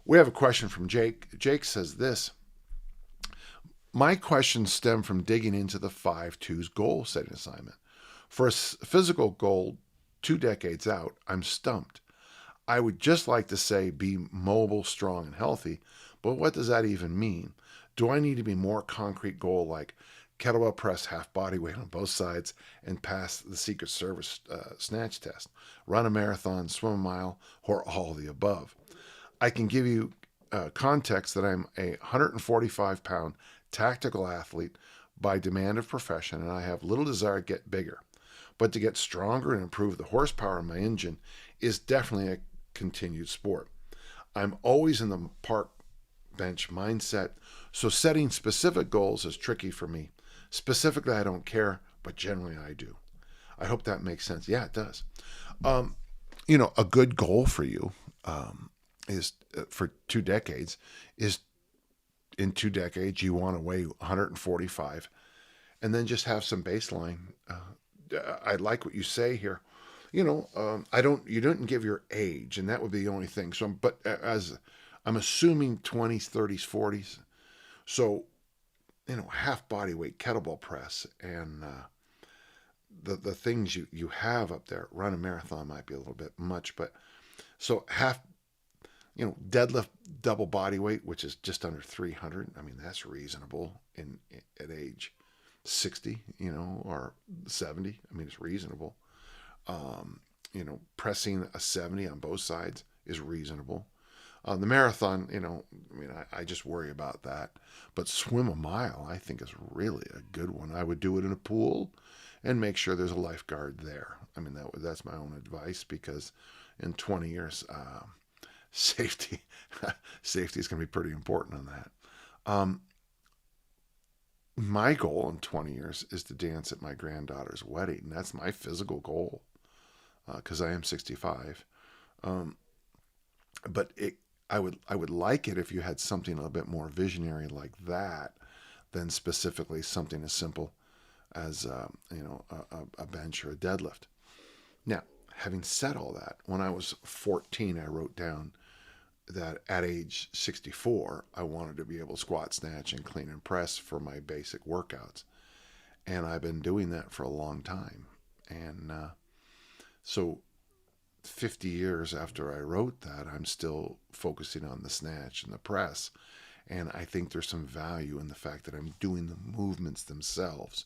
We have a question from Jake. Jake says this: my questions stem from digging into the 5-2's goal setting assignment. For a physical goal 2 decades out, I'm stumped. I would just like to say be mobile, strong, and healthy, but what does that even mean? Do I need to be more concrete goal like kettlebell press half body weight on both sides and pass the Secret Service snatch test, run a marathon, swim a mile, or all the above? I can give you context that I'm a 145-pound tactical athlete by demand of profession, and I have little desire to get bigger. But to get stronger and improve the horsepower of my engine is definitely a continued sport. I'm always in the park bench mindset, so setting specific goals is tricky for me. Specifically, I don't care, but generally I do. I hope that makes sense. Yeah, it does. A good goal for you is for 2 decades is in 2 decades you want to weigh 145 and then just have some baseline. I like what you say here. You didn't give your age, and that would be the only thing. So, but as I'm assuming 20s, 30s, 40s. So, half body weight kettlebell press and the things you have up there. Run a marathon might be a little bit much, but so deadlift double body weight, which is just under 300. I mean, that's reasonable at age 60, or 70. I mean, it's reasonable. Pressing a 70 on both sides is reasonable. The marathon, I just worry about that. But swim a mile, I think, is really a good one. I would do it in a pool and make sure there's a lifeguard there. I mean, that's my own advice, because in 20 years, safety is going to be pretty important on that. My goal in 20 years is to dance at my granddaughter's wedding. That's my physical goal, because I am 65. But I would like it if you had something a little bit more visionary like that than specifically something as simple as a bench or a deadlift. Now, having said all that, when I was 14, I wrote down that at age 64, I wanted to be able to squat, snatch, and clean and press for my basic workouts. And I've been doing that for a long time. And so 50 years after I wrote that, I'm still focusing on the snatch and the press. And I think there's some value in the fact that I'm doing the movements themselves.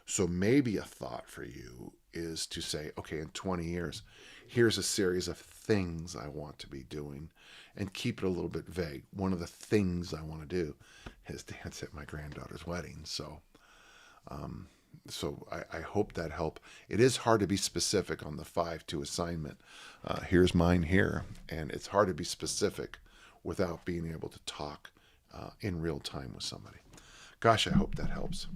So maybe a thought for you is to say, okay, in 20 years, here's a series of things I want to be doing, and keep it a little bit vague. One of the things I want to do is dance at my granddaughter's wedding. So I hope that helped. It is hard to be specific on the 5-2 assignment. Here's mine here, and it's hard to be specific without being able to talk in real time with somebody. Gosh, I hope that helps.